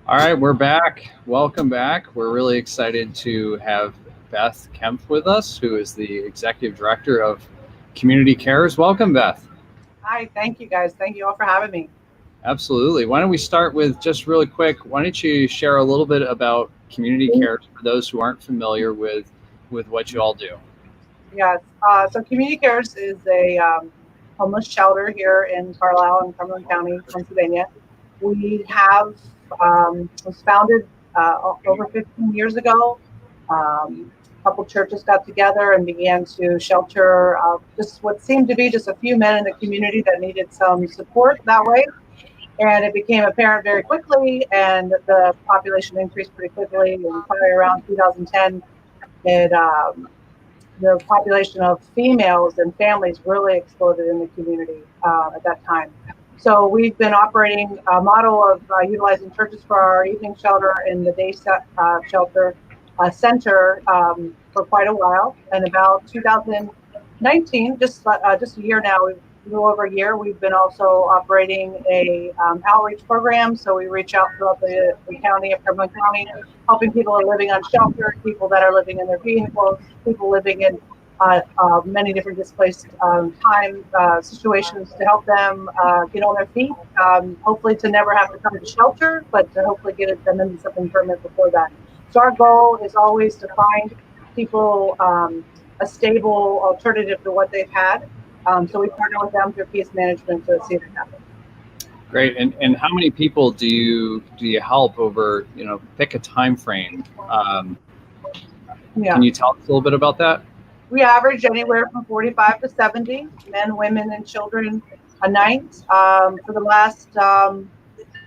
All right, we're back. Welcome back. We're really excited to have Beth Kempf with us, who is the Executive Director of Community Cares. Welcome, Beth. Hi, thank you guys. Thank you all for having me. Absolutely. Why don't we start with just really quick? Why don't you share a little bit about Community Cares for those who aren't familiar with what you all do? Yes, so Community Cares is a homeless shelter here in Carlisle and Cumberland County, Pennsylvania. We have was founded over 15 years ago. A couple churches got together and began to shelter just what seemed to be just a few men in the community that needed some support that way. And it became apparent very quickly, and the population increased pretty quickly. And probably around 2010, it the population of females and families really exploded in the community at that time. So we've been operating a model of utilizing churches for our evening shelter and the day shelter center for quite a while. And about 2019, just a year now, a little over a year, we've been also operating a outreach program. So we reach out throughout the county of Cumberland County, helping people who are living on shelter, people that are living in their vehicles, people living in many different displaced time situations to help them get on their feet, hopefully to never have to come to shelter, but to hopefully get them into something permanent before that. So our goal is always to find people a stable alternative to what they've had. So we partner with them through peace management to see that happen. Great. And how many people do you help over, pick a time frame? Yeah. Can you tell us a little bit about that? We average anywhere from 45 to 70 men, women, and children a night. For the last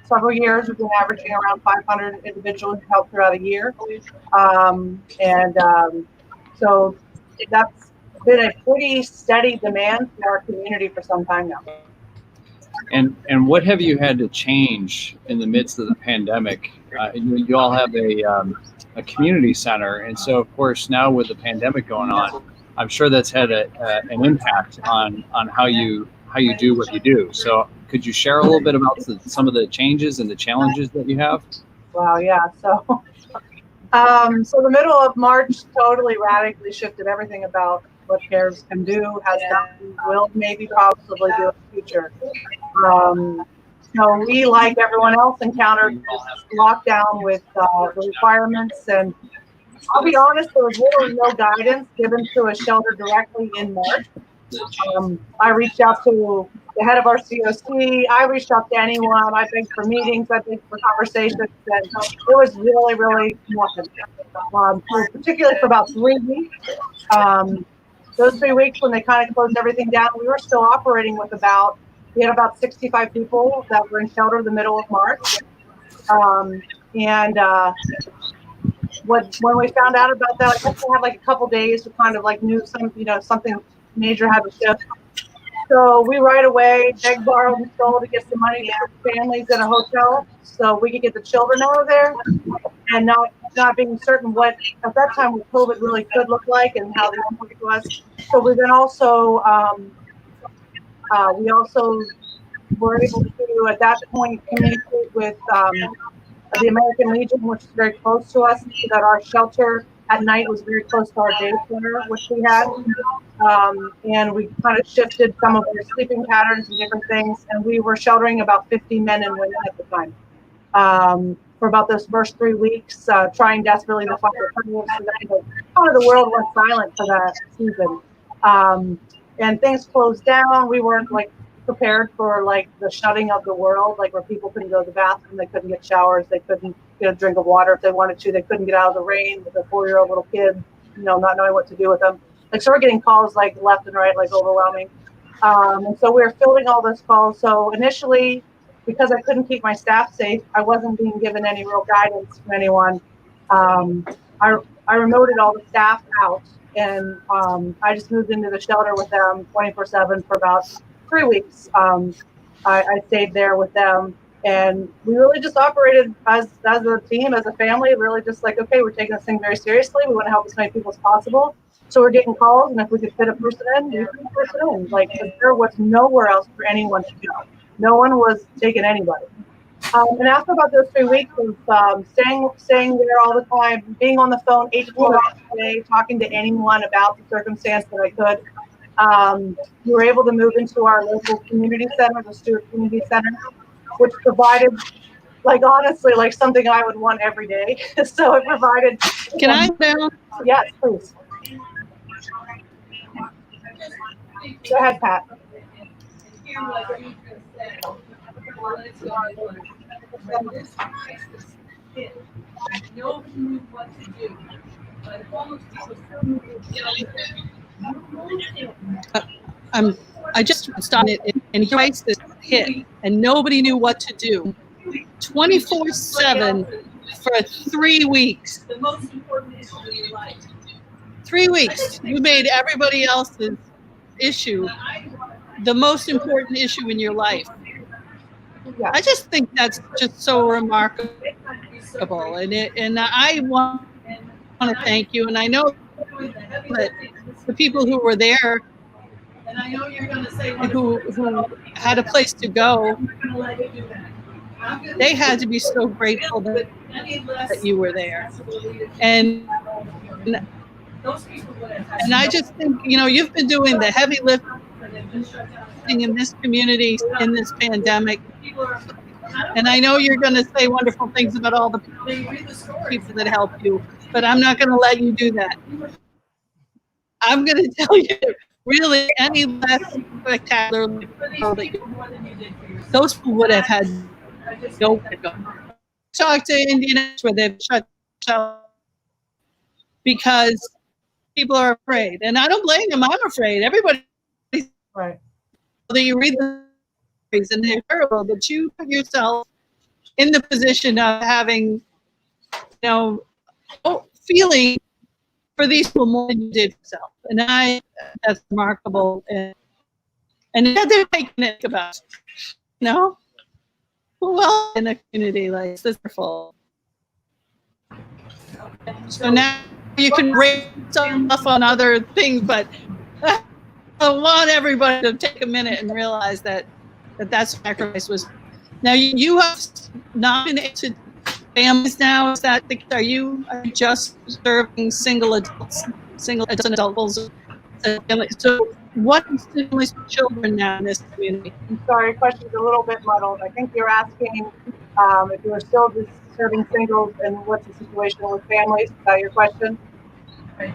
several years, we've been averaging around 500 individuals helped throughout a year. So that's been a pretty steady demand for our community for some time now. And what have you had to change in the midst of the pandemic? You all have a community center, and so of course now with the pandemic going on, I'm sure that's had an impact on how you do what you do. So could you share a little bit about some of the changes and the challenges that you have? Wow, yeah. So the middle of March totally radically shifted everything about what CARES can do, has done, will maybe possibly do in the future. So we, like everyone else, encountered lockdown with the requirements, and I'll be honest, there was literally no guidance given to a shelter directly in March. I reached out to the head of our COC. I reached out to anyone. I begged for meetings. I begged for conversations. And it was really, really nothing. Particularly for about 3 weeks. Those 3 weeks when they kind of closed everything down, we were still operating with we had about 65 people that were in shelter in the middle of March. When we found out about that, I guess we had like a couple days to kind of like knew something major had to shift. So we right away begged, borrowed, and stole to get some money to put families in a hotel so we could get the children out of there, and not being certain what at that time what COVID really could look like and how the impact was. So we then also were able to at that point communicate with the American Legion, which is very close to us, so that our shelter at night was very close to our day center, which we had. And we kind of shifted some of our sleeping patterns and different things. And we were sheltering about 50 men and women at the time. For about those first 3 weeks, trying desperately to find alternatives to that. Kind of the world went silent for that season. And things closed down. We weren't prepared for the shutting of the world, where people couldn't go to the bathroom, they couldn't get showers, they couldn't get a drink of water if they wanted to, they couldn't get out of the rain with a 4-year-old little kid, not knowing what to do with them. So we're getting calls left and right, overwhelming. And so we were fielding all those calls. So initially, because I couldn't keep my staff safe, I wasn't being given any real guidance from anyone. I remoted all the staff out, and I just moved into the shelter with them 24/7 for about 3 weeks. I stayed there with them, and we really just operated as a team, as a family, really just okay, we're taking this thing very seriously. We want to help as many people as possible. So we're getting calls, and if we could fit a person in, we fit a person in. There was nowhere else for anyone to go. No one was taking anybody. And after about those 3 weeks of staying there all the time, being on the phone 8 to 12 hours a day, talking to anyone about the circumstance that I could, we were able to move into our local community center, the Stewart Community Center, which provided, like, honestly, like something I would want every day. So it provided. Can I down? Yes, please. Go ahead, Pat. Nobody knew what to do. But homeless people still moved. I just started, and crisis hit, and nobody knew what to do. 24/7 for 3 weeks. The most important issue in your life. 3 weeks. You made everybody else's issue the most important issue in your life. Yeah. I just think that's just so remarkable, and I want to thank you. And I know that the people who were there, And I know you're going to say who had a place to go, they had to be so grateful that you were there. And I just think, you've been doing the heavy lifting in this community, in this pandemic. And I know you're going to say wonderful things about all the people that help you, but I'm not going to let you do that. I'm going to tell you, really, any less spectacular, those people would have had no way to go. Talk to Indians where they've shut down because people are afraid. And I don't blame them. I'm afraid. Everybody, Right. that you read the stories and they're terrible, but you put yourself in the position of having, feeling for these people more than you did yourself. And that's remarkable. And they're taking it about, well, in a community like this, they're full. So now you can rate stuff on other things, but I want everybody to take a minute and realize that sacrifice was. Now you have not been into families now. Is that are you just serving single adults and adults? So what is families with children now in this community? I'm sorry, your question's a little bit muddled. I think you're asking if you're still just serving singles and what's the situation with families. Is that your question?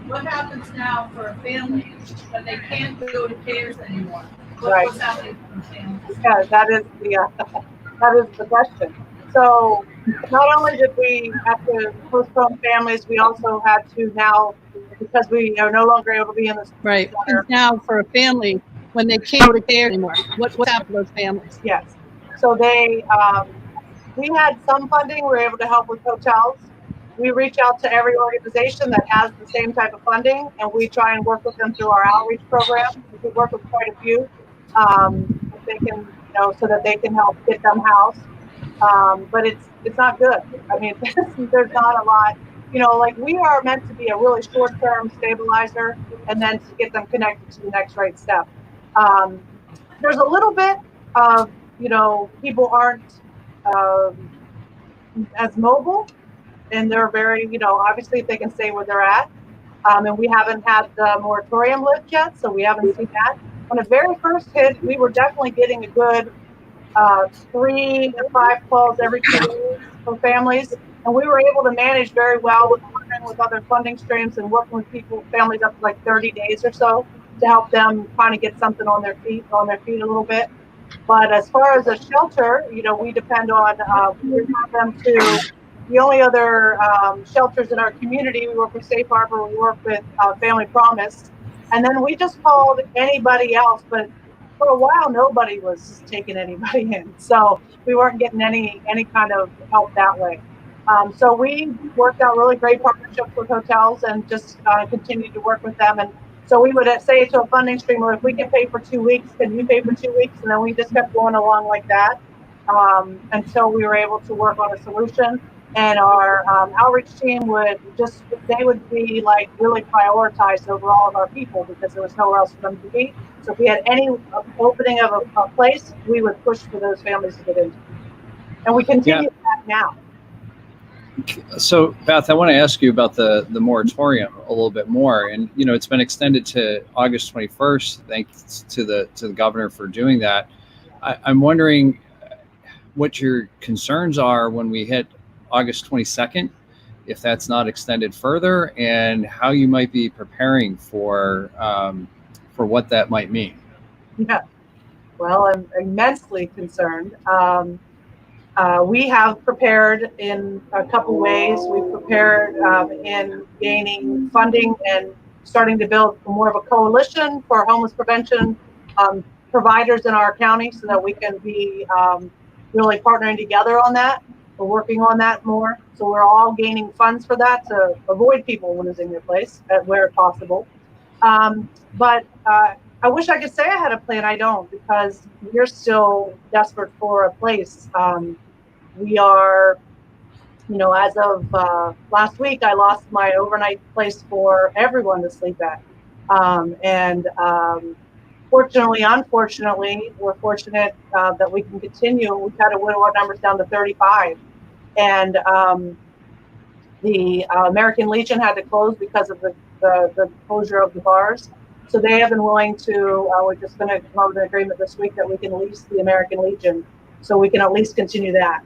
What happens now for a family when they can't go to cares anymore? Right. What's happening for families? Yeah, that is the question. So not only did we have to postpone families, we also had to now, because we are no longer able to be in this. Right. And now for a family, when they can't go to care anymore, what happened to those families? Yes. So we had some funding. We were able to help with hotels. We reach out to every organization that has the same type of funding, and we try and work with them through our outreach program. We work with quite a few. If they can, so that they can help get them housed. But it's not good. I mean, there's not a lot. Like we are meant to be a really short-term stabilizer, and then to get them connected to the next right step. There's a little bit of, people aren't as mobile, and they're very, obviously if they can stay where they're at. And we haven't had the moratorium lift yet, so we haven't seen that. When it very first hit, we were definitely getting a good 3 to 5 calls every 2 days for families, and we were able to manage very well with partnering with other funding streams and working with families up to like 30 days or so to help them kind of get something on their feet a little bit. But as far as a shelter, we depend on we have them to the only other shelters in our community. We work with Safe Harbor, we work with Family Promise, and then we just called anybody else, but for a while nobody was taking anybody in, so we weren't getting any kind of help that way. So we worked out really great partnerships with hotels and just continued to work with them. And so we would say to a funding stream, well, if we can pay for 2 weeks, can you pay for 2 weeks? And then we just kept going along like that until we were able to work on a solution. And our outreach team would be like really prioritized over all of our people because there was nowhere else for them to be. So if we had any opening of a place, we would push for those families to get into. And we continue that now. So, Beth, I want to ask you about the moratorium a little bit more, and it's been extended to August 21st. Thanks to the governor for doing that. I'm wondering what your concerns are when we hit August 22nd, if that's not extended further, and how you might be preparing for what that might mean. Yeah. Well, I'm immensely concerned. We have prepared in a couple ways. We've prepared in gaining funding and starting to build more of a coalition for homeless prevention providers in our county so that we can be really partnering together on that. We're working on that more. So we're all gaining funds for that to avoid people losing their place where possible. But I wish I could say I had a plan. I don't, because we're still desperate for a place. We are, as of last week, I lost my overnight place for everyone to sleep at. Fortunately, unfortunately, we're fortunate that we can continue. We've had to whittle our numbers down to 35. And the American Legion had to close because of the closure of the bars. So they have been willing to, we're just going to come up with an agreement this week that we can lease the American Legion so we can at least continue that.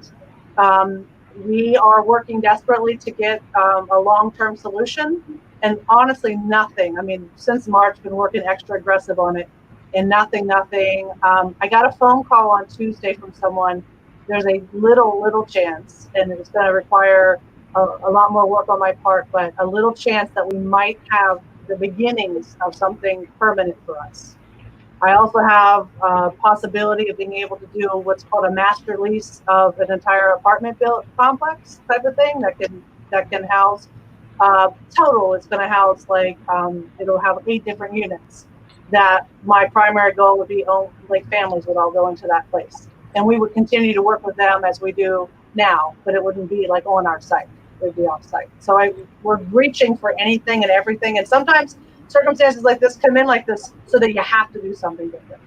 We are working desperately to get a long-term solution, and honestly, nothing. I mean, since March, been working extra aggressive on it, and nothing. I got a phone call on Tuesday from someone. There's a little chance, and it's going to require a lot more work on my part, but a little chance that we might have the beginnings of something permanent for us. I also have a possibility of being able to do what's called a master lease of an entire apartment built complex type of thing that can house total. It's going to house it'll have 8 different units. That my primary goal would be families would all go into that place, and we would continue to work with them as we do now, but it wouldn't be on our site. It would be off site. So we're reaching for anything and everything, and sometimes circumstances like this come in like this so that you have to do something different.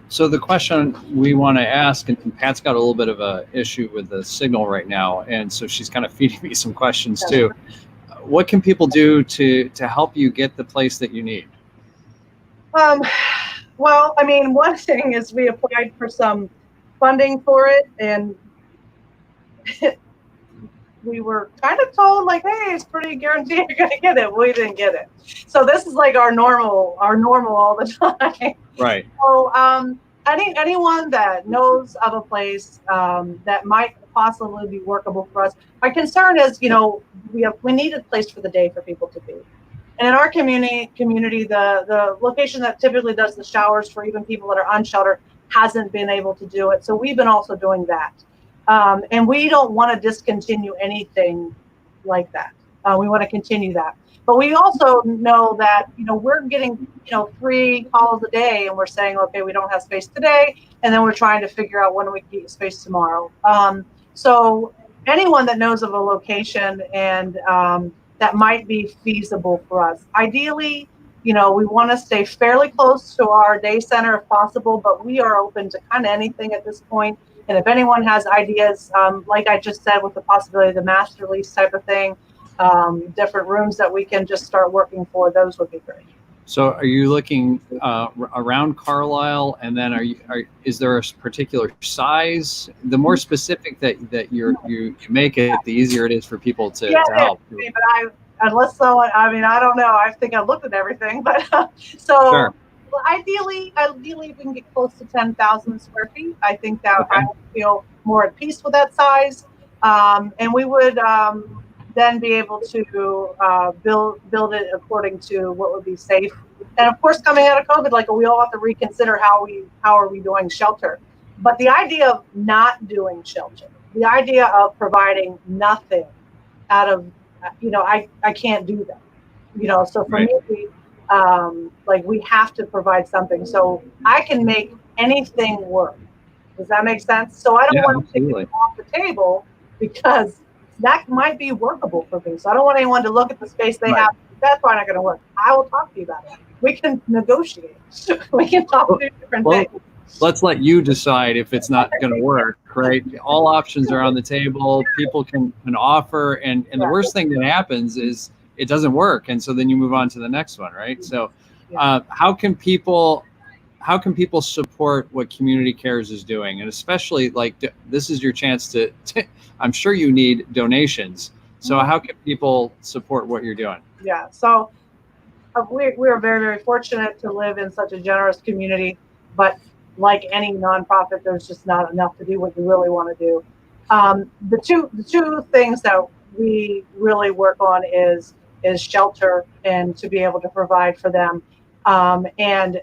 So the question we want to ask, and Pat's got a little bit of a issue with the signal right now, and so she's kind of feeding me some questions too. What can people do to help you get the place that you need? Well, I mean, one thing is we applied for some funding for it, and we were kind of told hey, it's pretty guaranteed you're going to get it. We didn't get it. So this is our normal all the time. Right. So anyone that knows of a place that might possibly be workable for us. My concern is, we need a place for the day for people to be. And in our community, the location that typically does the showers for even people that are unsheltered hasn't been able to do it. So we've been also doing that. And we don't want to discontinue anything like that. We want to continue that. But we also know that, we're getting, 3 calls a day, and we're saying, okay, we don't have space today. And then we're trying to figure out when we can get space tomorrow. So anyone that knows of a location and that might be feasible for us. Ideally, we want to stay fairly close to our day center if possible, but we are open to kind of anything at this point. And if anyone has ideas, like I just said, with the possibility of the master lease type of thing, different rooms that we can just start working for, those would be great. So are you looking around Carlisle, and then is there a particular size? The more specific that you make it, the easier it is for people to help. But unless someone, I don't know. I think I've looked at everything, but Sure. Well, ideally, if we can get close to 10,000 square feet, I think that I would feel more at peace with that size, and we would then be able to build it according to what would be safe. And of course, coming out of COVID, we all have to reconsider how are we doing shelter. But the idea of not doing shelter, the idea of providing nothing out of, I can't do that. So for me, we have to provide something. So I can make anything work. Does that make sense? So I don't want to take it off the table because that might be workable for me. So I don't want anyone to look at the space they have. That's probably not going to work. I will talk to you about it. We can negotiate. We can talk to different things. let's let you decide if it's not going to work, right? All options are on the table. People can offer, and the worst thing that happens is it doesn't work, and so then you move on to the next one, right? So, how can people support what Community Cares is doing, and especially like this is your chance to I'm sure you need donations. So how can people support what you're doing? Yeah, so we are very, very fortunate to live in such a generous community, but like any nonprofit, there's just not enough to do what you really want to do. The two things that we really work on is shelter, and to be able to provide for them, and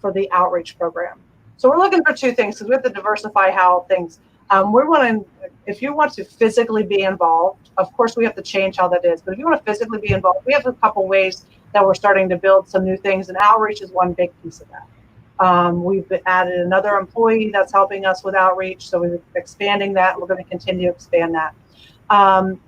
for the outreach program. So we're looking for two things, because we have to diversify how things. If you want to physically be involved, of course we have to change how that is. But if you want to physically be involved, we have a couple ways that we're starting to build some new things, and outreach is one big piece of that. We've added another employee that's helping us with outreach, so we're expanding that. We're going to continue to expand that.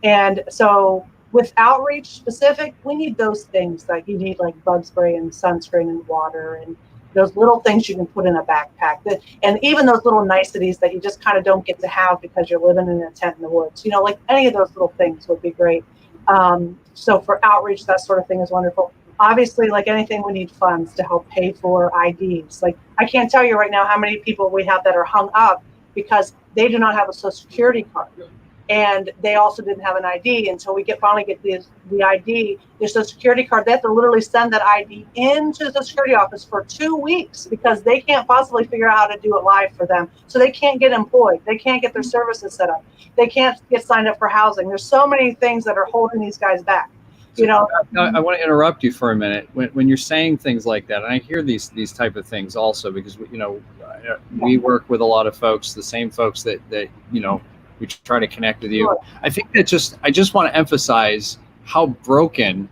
And so with outreach specific, we need those things like you need like bug spray and sunscreen and water and those little things you can put in a backpack, and even those little niceties that you just kind of don't get to have because you're living in a tent in the woods. You know, like any of those little things would be great. So for outreach, that sort of thing is wonderful. Obviously, like anything, we need funds to help pay for IDs. Like I can't tell you right now how many people we have that are hung up because they do not have a Social Security card. And they also didn't have an ID until we finally get the ID, their Social Security card. They have to literally send that ID into the Social Security office for 2 weeks because they can't possibly figure out how to do it live for them. So they can't get employed. They can't get their services set up. They can't get signed up for housing. There's so many things that are holding these guys back. You know, I want to interrupt you for a minute. When you're saying things like that, and I hear these type of things also because we work with a lot of folks, the same folks that we try to connect with you. Sure. I think that I just want to emphasize how broken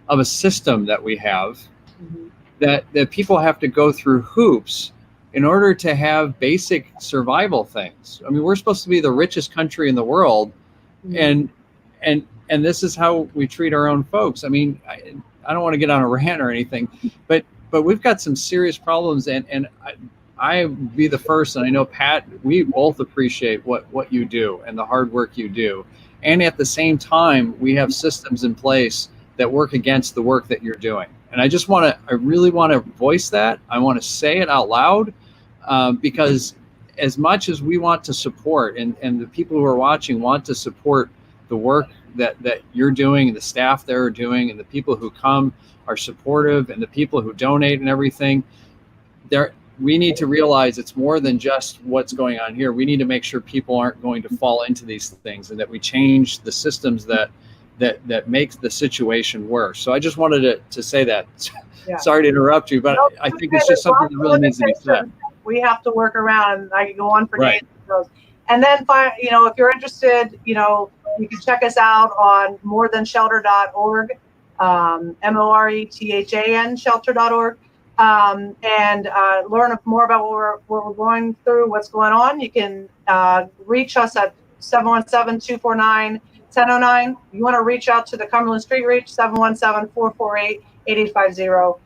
of a system that we have, that people have to go through hoops in order to have basic survival things. I mean, we're supposed to be the richest country in the world, and this is how we treat our own folks. I mean, I don't want to get on a rant or anything, but we've got some serious problems, and I be the first, and I know Pat, we both appreciate what you do and the hard work you do. And at the same time, we have systems in place that work against the work that you're doing. And I really want to voice that. I want to say it out loud, because as much as we want to support, and the people who are watching want to support the work that you're doing and the staff there are doing, and the people who come are supportive, and the people who donate and everything, we need to realize it's more than just what's going on here. We need to make sure people aren't going to fall into these things, and that we change the systems that makes the situation worse. So I just wanted to say that. Yeah. Sorry to interrupt you, but I think it's just something that really needs to be said. We have to work around, and I can go on for days. And then, if you're interested, you can check us out on morethanshelter.org, MORETHAN shelter.org. And learn more about what we're going through, what's going on. You can reach us at 717-249-1009. You want to reach out to the Cumberland Street Reach, 717-448-8850.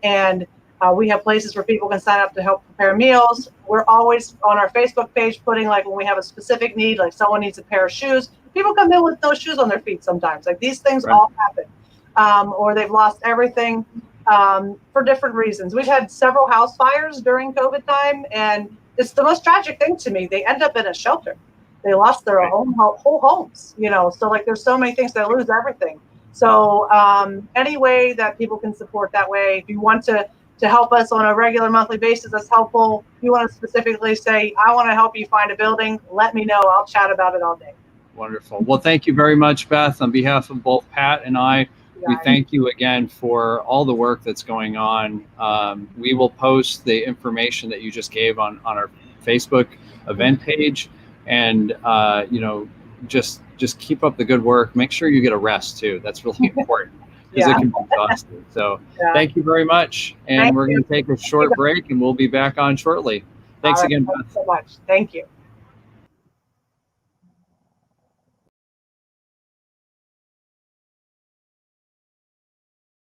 And we have places where people can sign up to help prepare meals. We're always on our Facebook page putting, like, when we have a specific need, like someone needs a pair of shoes. People come in with no shoes on their feet sometimes. Like, these things all happen. Or they've lost everything. For different reasons. We've had several house fires during COVID time, and it's the most tragic thing to me. They end up in a shelter. They lost their whole homes, so like there's so many things, they lose everything. So any way that people can support that way, if you want to help us on a regular monthly basis, that's helpful. If you want to specifically say, I want to help you find a building, let me know. I'll chat about it all day. Wonderful. Well, thank you very much, Beth. On behalf of both Pat and I, we thank you again for all the work that's going on. We will post the information that you just gave on our Facebook event page, and just keep up the good work. Make sure you get a rest too. That's really important because it can be exhausting. So thank you very much, and we're going to take a short break, and we'll be back on shortly. Thanks again, Beth. Thanks so much. Thank you.